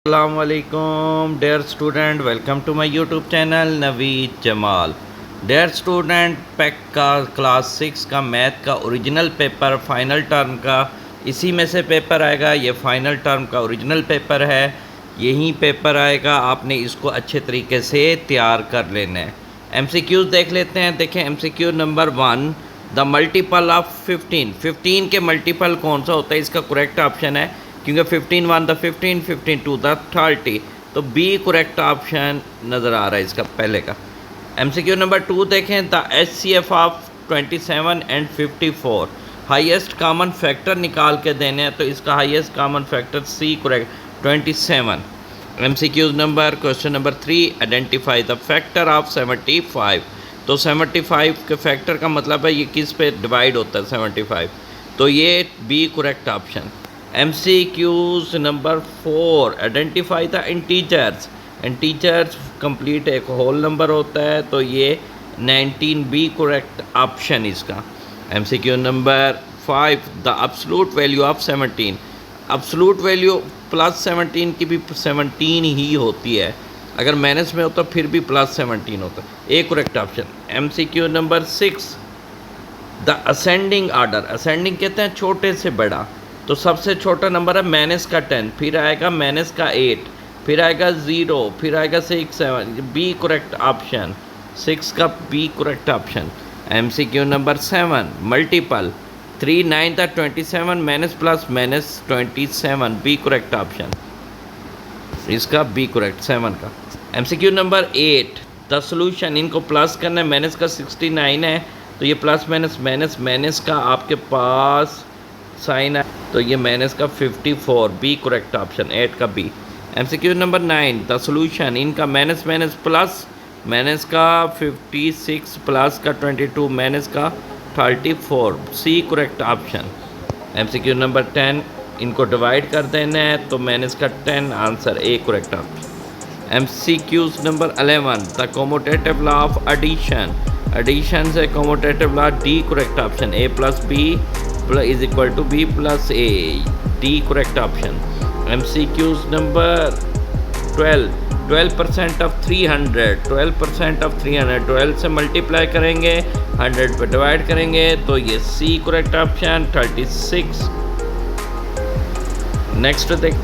Assalamualaikum dear student, welcome to my YouTube channel Naveed Jamal. dear student, pack का class 6 का math का original paper final term का इसी में से पेपर आएगा। ये फाइनल टर्म का ओरिजिनल पेपर है, यही पेपर आएगा। आपने इसको अच्छे तरीके से तैयार कर लेना है। MCQs देख लेते हैं। देखें MCQ number 1, the multiple of 15 के मल्टीपल कौन सा होता है, इसका करेक्ट ऑप्शन है क्योंकि 15 1 द 15, 15 2 द 30, तो बी करेक्ट ऑप्शन नज़र आ रहा है इसका पहले का। MCQ नंबर 2 देखें, the HCF of 27 and 54, highest common factor निकाल के देने हैं, तो इसका highest common factor C correct 27। MCQ number question number 3, identify the factor of 75, तो 75 के फैक्टर का मतलब है ये किस पे डिवाइड होता है 75, तो ये B correct option. MCQs number 4, identify the integers, integers complete एक होल नंबर होता है, तो ये 19 बी करेक्ट ऑप्शन इसका। MCQ number 5, the absolute value of 17, absolute value plus 17 की भी 17 ही होती है, अगर माइनस में होता फिर भी प्लस 17 होता है, A correct option. MCQ number 6, the ascending order, ascending कहते हैं छोटे से बड़ा, तो सबसे छोटा नंबर है माइनस का 10, फिर आएगा माइनस का 8, फिर आएगा 0, फिर आएगा 6 7, बी करेक्ट ऑप्शन, 6 का B correct option. MCQ number 7, multiple 3 9 था 27 minus plus minus 27, B correct option, इसका बी करेक्ट 7 का। MCQ नंबर 8, द सोल्यूशन, इनको प्लस करना है, माइनस का 69 है, तो ये प्लस माइनस माइनस माइनस का आपके पास साइन है, तो ये माइनस का 54, बी करेक्ट ऑप्शन, 8 का B. MCQ number 9, the solution, इनका माइनस माइनस प्लस, माइनस का 56 प्लस का 22 माइनस का 34, C correct option. MCQ number 10, इनको डिवाइड कर देना है, तो माइनस का 10 answer, A correct option. MCQ number 11, the commutative law of addition, addition से commutative law, D correct option, A plus B is equal to b plus a, d correct option। MCQs number 12, 12% of 300, 12% of 300, 12 से multiply करेंगे, 100 पे divide करेंगे, तो ये C correct option, 36। Next देख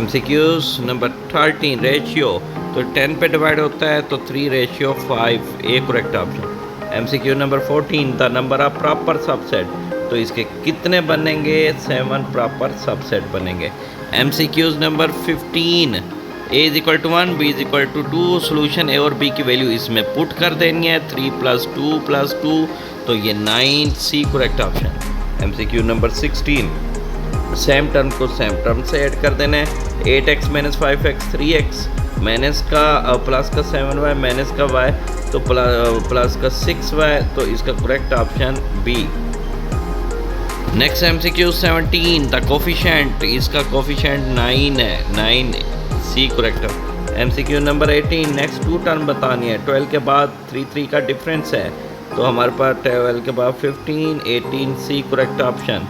MCQs number 13, ratio, तो 10 पे डिवाइड होता है, तो 3/5, A correct option. MCQ number 14, the number of proper subset, तो इसके कितने बनेंगे, 7 प्रॉपर सबसेट बनेंगे। MCQs number 15, a is equal to 1, b is equal to 2, solution a और b की वैल्यू इसमें पुट कर देनी है, 3 + 2, तो ये 9, C correct option. MCQ number 16, same term को सेम टर्म से ऐड कर देना है, 8x - 5x 3x, माइनस का प्लस का 7y माइनस का y, तो प्लस का 6y, तो इसका correct option B. Next MCQ 17, the coefficient, इसका कोफिशेंट 9 है, 9 C correct. MCQ number 18, next 2 term बतानी है, 12 के बाद 3 का डिफरेंस है, तो हमारे पास 12 के बाद 15 18, C correct option.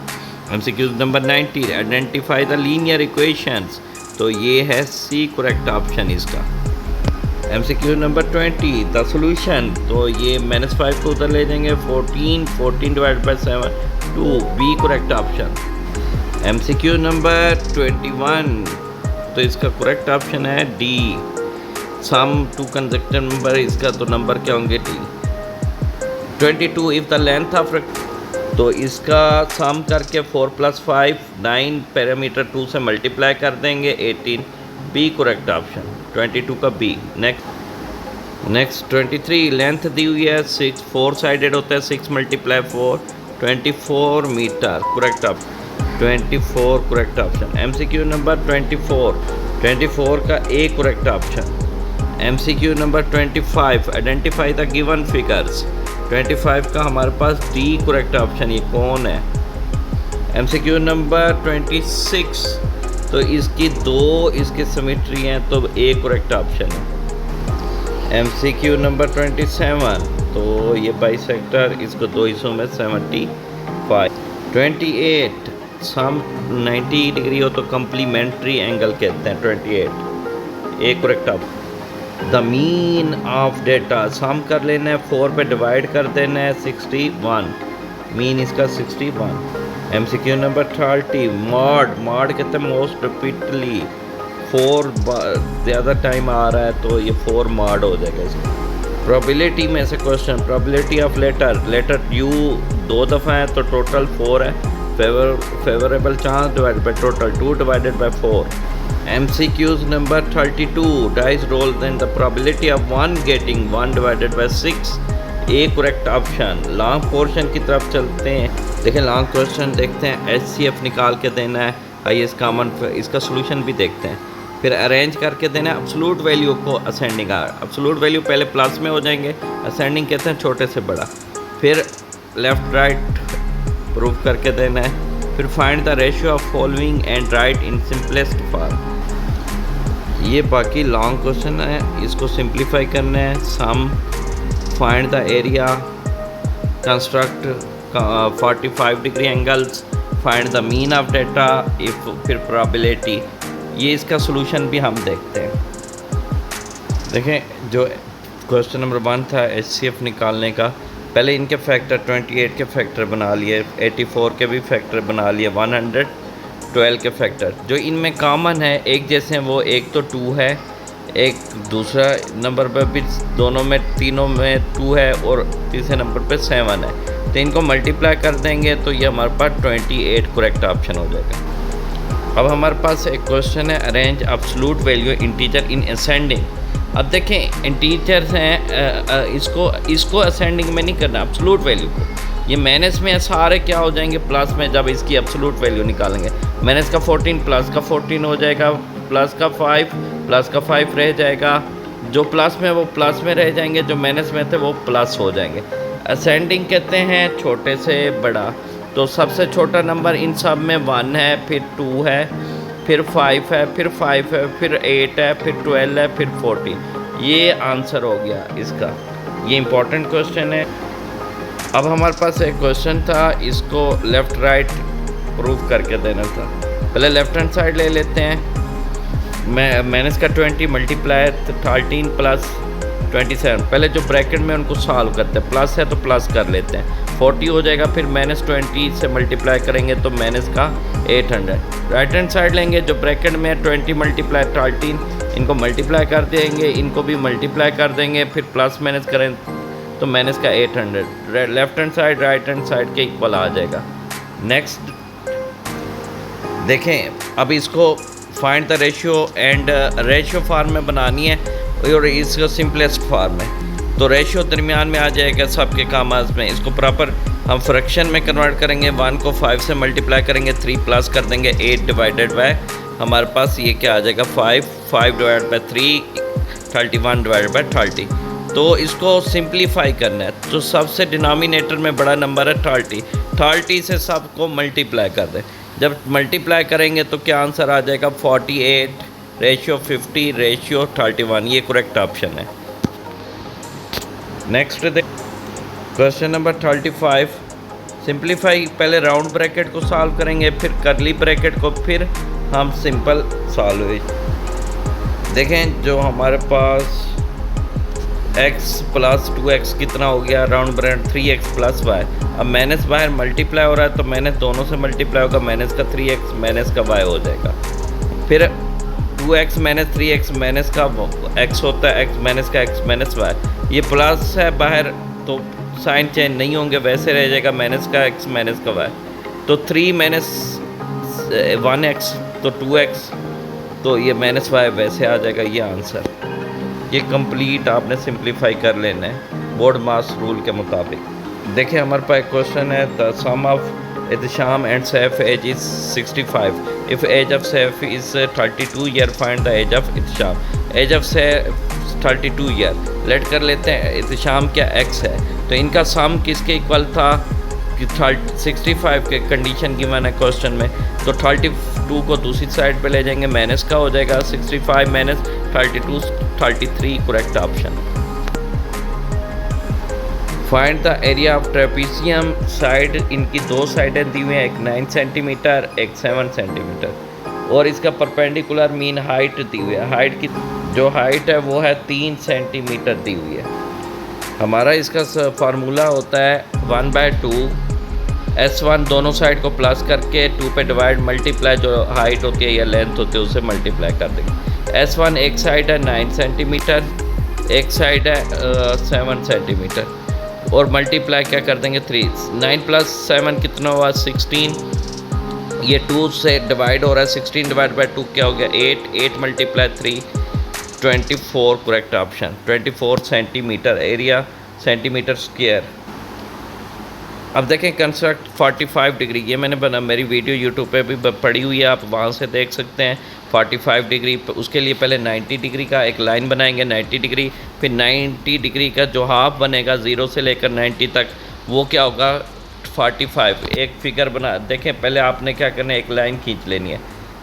MCQ number 19, identify the linear equations, तो ये है सी करेक्ट ऑप्शन इसका। MCQ नंबर 20, द सोल्यूशन, तो ये -5 को उधर ले जाएंगे, 14 divide by 7, 2, B correct option. MCQ number 21, तो इसका करेक्ट ऑप्शन है डी, सम 2 कंसेक्टिव नंबर, इसका तो नंबर क्या होंगे D. 22, if the length of, तो इसका सम करके 4 + 5 9 पैरामीटर 2 से मल्टीप्लाई कर देंगे, 18, बी करेक्ट ऑप्शन, 22 का बी। नेक्स्ट 23, लेंथ दी हुई है 6, 4 साइडेड होता है, 6 × 4 24 metre, correct option, 24 correct option. MCQ number 24 का A correct option. MCQ number 25, identify the given figures, 25 का हमारे पास डी करेक्ट ऑप्शन, ये कौन है। MCQ नंबर 26, तो इसकी 2 इसके सिमेट्री हैं, तो ए करेक्ट ऑप्शन है। MCQ नंबर 27, तो ये बाइसेक्टर, इसको 2 हिस्सों में 75। 28, सम 90 डिग्री हो तो कम्प्लीमेंट्री एंगल कहते हैं 28। एक करेक्ट आप द मीन ऑफ डेटा सम कर लेना है, 4 पे डिवाइड कर देना है 61, मीन इसका 61। MCQ नंबर 30 मॉड कहते हैं मोस्ट रिपीटली, 4 ज़्यादा टाइम आ रहा है तो ये 4 मॉड हो जाएगा इसका। प्रोबेबिलिटी में से question, probability of letter U 2 दफ़ा है तो टोटल 4 है, favourable chance divided by total 2 divided by 4। MCQs number 32 dice roll in the probability of 1 getting 1 divided by 6, A correct option. Long portion की तरफ चलते हैं, देखें लॉन्ग क्वेश्चन देखते हैं, HCF निकाल के देना है, हाईएस्ट कॉमन, इसका सोल्यूशन भी देखते हैं, फिर अरेंज करके देना है एब्सोल्यूट वैल्यू को असेंडिंग, एब्सोल्यूट वैल्यू पहले प्लस में हो जाएंगे, असेंडिंग कहते हैं छोटे से बड़ा, फिर लेफ़्ट राइट प्रूव करके देना है, फिर find the ratio of following and write in simplest form. ये बाकी लॉन्ग क्वेश्चन है, इसको सिंप्लीफाई करना है। Sum, find the area, construct 45 degree angles, find the mean of data, if, फिर प्रोबेबिलिटी। ये इसका सॉल्यूशन भी हम देखते हैं। देखें जो क्वेश्चन नंबर 1 था HCF निकालने का, पहले इनके फैक्टर 28 के फैक्टर बना लिए, 84 के भी फैक्टर बना लिए, 112 के फैक्टर। जो इनमें कॉमन है एक जैसे हैं वो, एक तो 2 है, एक दूसरा नंबर पर भी दोनों में, तीनों में 2 है और तीसरे नंबर पे 7 है, तो इनको मल्टीप्लाई कर देंगे तो ये हमारे पास 28 करेक्ट ऑप्शन हो जाएगा। अब हमारे पास एक क्वेश्चन है arrange absolute value integer in ascending. अब देखें इंटीजर्स हैं, इसको असेंडिंग में नहीं करना, एब्सोल्यूट वैल्यू को, ये माइनस में सारे क्या हो जाएंगे प्लस में, जब इसकी एब्सोल्यूट वैल्यू निकालेंगे। माइनस का 14 प्लस का 14 हो जाएगा, प्लस का 5 रह जाएगा, जो प्लस में वो प्लस में रह जाएंगे, जो माइनस में थे वो प्लस हो जाएंगे। असेंडिंग कहते हैं छोटे से बड़ा, तो सबसे छोटा नंबर इन सब में 1 है, फिर 2 है, फिर 5 है, फिर 5 है, फिर 8 है, फिर 12 है, फिर 14। ये आंसर हो गया इसका। ये इम्पोर्टेंट क्वेश्चन है। अब हमारे पास एक क्वेश्चन था, इसको लेफ़्ट राइट प्रूव करके देना था। पहले लेफ़्ट हैंड साइड ले लेते हैं, माइनस का 20 मल्टीप्लाई 13 प्लस 27, पहले जो ब्रैकेट में उनको सॉल्व करते हैं, प्लस है तो प्लस कर लेते हैं, 40 हो जाएगा, फिर माइनस 20 से मल्टीप्लाई करेंगे तो माइनस का 800। राइट हैंड साइड लेंगे, जो ब्रैकेट में 20 मल्टीप्लाई 13, इनको मल्टीप्लाई कर देंगे, इनको भी मल्टीप्लाई कर देंगे, फिर प्लस माइनस करें तो माइनस का 800। Left hand side right hand side के इक्वल आ जाएगा। नेक्स्ट देखें, अब इसको find the ratio and ratio form में बनानी है और इसको सिंपलेस्ट फार्म में, तो रेशियो दरमियान में आ जाएगा सबके कामाज में। इसको प्रॉपर हम फ्रैक्शन में कन्वर्ट करेंगे, 1 को 5 से मल्टीप्लाई करेंगे, 3 प्लस कर देंगे, 8 डिवाइडेड बाय हमारे पास ये क्या आ जाएगा 5 डिवाइडेड बाय 3, 31 डिवाइडेड बाय 30। तो इसको सिंप्लीफाई करना है, तो सबसे डिनोमिनेटर में बड़ा नंबर है 30 से सबको मल्टीप्लाई कर दें। जब मल्टीप्लाई करेंगे तो क्या आंसर आ जाएगा 48 रेशियो 50 रेशियो 31, ये करेक्ट ऑप्शन है। नेक्स्ट क्वेश्चन नंबर 35, सिंप्लीफाई, पहले राउंड ब्रैकेट को सॉल्व करेंगे, फिर करली ब्रैकेट को, फिर हम सिंपल सॉल्व। देखें जो हमारे पास x प्लस 2x कितना हो गया, round bracket 3x plus y। अब माइनस बाहर मल्टीप्लाई हो रहा है तो माइनस दोनों से मल्टीप्लाई होगा, माइनस का 3x माइनस का y हो जाएगा, फिर 2x माइनस 3x माइनस का x होता है, x माइनस का x माइनस y। ये प्लस है बाहर तो साइन चेंज नहीं होंगे, वैसे रह जाएगा माइनस का x माइनस का y। तो 3 माइनस 1x तो 2x, तो ये माइनस y वैसे आ जाएगा, ये आंसर। ये कंप्लीट आपने सिंप्लीफाई कर लेना है बोर्ड मास रूल के मुताबिक। देखिए हमारे पास एक क्वेश्चन है, the sum of Itsham and Saif age is 65, if age of Saif is 32 year, find the age of Itsham. Age of Saif 32 year, let कर लेते हैं इत्शाम क्या x है, तो इनका सम किसके इक्वल था कि 65 के कंडीशन की मैंने क्वेश्चन में, तो 32 को दूसरी साइड पे ले जाएंगे, माइनस का हो जाएगा 65 minus 32 33 correct option. Find the area of trapezium side, इनकी दो साइडें दी हुई हैं, एक 9 सेंटीमीटर एक 7 सेंटीमीटर, और इसका परपेंडिकुलर मीन हाइट दी हुई है। हाइट की जो हाइट है वो है 3 सेंटीमीटर दी हुई है। हमारा इसका फार्मूला होता है 1/2 S1 दोनों साइड को प्लस करके 2 पे डिवाइड मल्टीप्लाई जो हाइट होती है या लेंथ होती है उसे मल्टीप्लाई कर देंगे। S1 एक साइड है 9 सेंटीमीटर, एक साइड है 7 सेंटीमीटर, और मल्टीप्लाई क्या कर देंगे 3। 9 + 7 कितना हुआ 16, ये 2 से डिवाइड हो रहा है। 16 डिवाइड बाई 2 क्या हो गया 8, 8 × 3 24, correct option 24 centimetre area, centimetre square. अब देखें कंस्ट्रक्ट 45 डिग्री, ये मैंने बना मेरी वीडियो यूट्यूब पे भी पड़ी हुई है, आप वहाँ से देख सकते हैं। 45 डिग्री, उसके लिए पहले 90 डिग्री का एक लाइन बनाएंगे 90 डिग्री, फिर 90 डिग्री का जो हाफ बनेगा 0 से लेकर 90 तक वो क्या होगा 45। एक फिगर बना देखें, पहले आपने क्या करना है एक लाइन खींच लेनी है,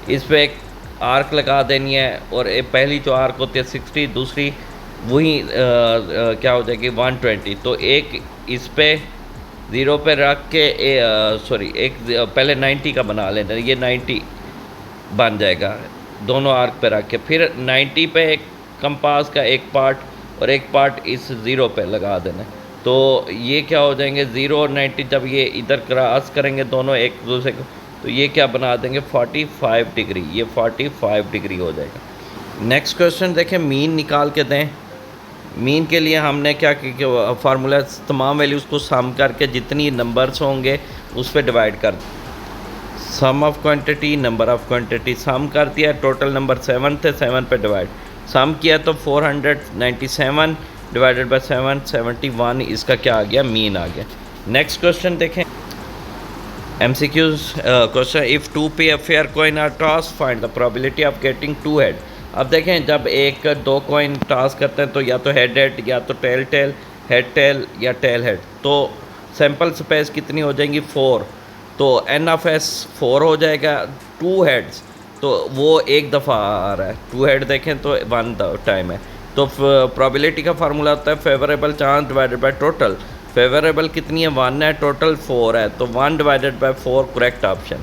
इस पर एक आर्क लगा देनी है, और पहली जो आर्क होती है 60, दूसरी वही क्या हो जाएगी 120। तो एक इस पे 0 पे रख के एक पहले 90 का बना लेना, ये 90 बन जाएगा दोनों आर्क पे रख के। फिर 90 पे एक कंपास का एक पार्ट और एक पार्ट इस 0 पे लगा देना, तो ये क्या हो जाएंगे 0 और 90 जब ये इधर क्रॉस करेंगे दोनों एक दूसरे को, तो ये क्या बना देंगे 45 डिग्री, ये 45 डिग्री हो जाएगा। नेक्स्ट क्वेश्चन देखें, मीन निकाल के दें। मीन के लिए हमने क्या किया, फार्मूला तमाम वैल्यूज़ को सम करके जितनी नंबर्स होंगे उस पर डिवाइड कर, sum of quantity number of quantity, sum कर दिया, टोटल नंबर 7 थे, 7 पे डिवाइड, सम किया तो 497 डिवाइडेड बाय 7 71, इसका क्या आ गया मीन आ गया। नेक्स्ट क्वेश्चन देखें, MCQs क्वेश्चन, इफ़ 2 पे fair coin are toss find the probability of getting 2 head. अब देखें जब 2 कॉइन टॉस करते हैं तो या तो हेड हेड या तो टेल टेल, हेड टेल या टेल हेड, तो सैम्पल स्पेस कितनी हो जाएंगी 4, तो N(S) 4 हो जाएगा। 2 हेड्स तो वो एक दफ़ा आ रहा है, 2 हेड देखें तो 1 टाइम है, तो प्रोबेबिलिटी का फार्मूला होता है favourable chance divided by total. Favourable कितनी है 1 है, टोटल 4 है, तो 1 डिवाइडेड बाय 4 करेक्ट ऑप्शन।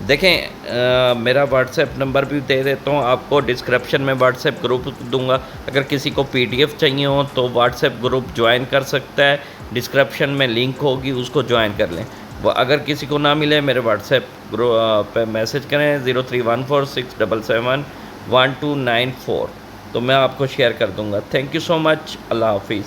देखें मेरा व्हाट्सएप नंबर भी दे देता हूँ आपको, डिस्क्रिप्शन में व्हाट्सएप ग्रुप दूंगा, अगर किसी को PDF चाहिए हो तो व्हाट्सएप ग्रुप ज्वाइन कर सकता है, डिस्क्रिप्शन में लिंक होगी उसको ज्वाइन कर लें। वो अगर किसी को ना मिले मेरे व्हाट्सएप ग्रुप पे मैसेज करें 031467711294, तो मैं आपको शेयर कर दूँगा। थैंक यू सो मच, अल्लाह हाफिज़।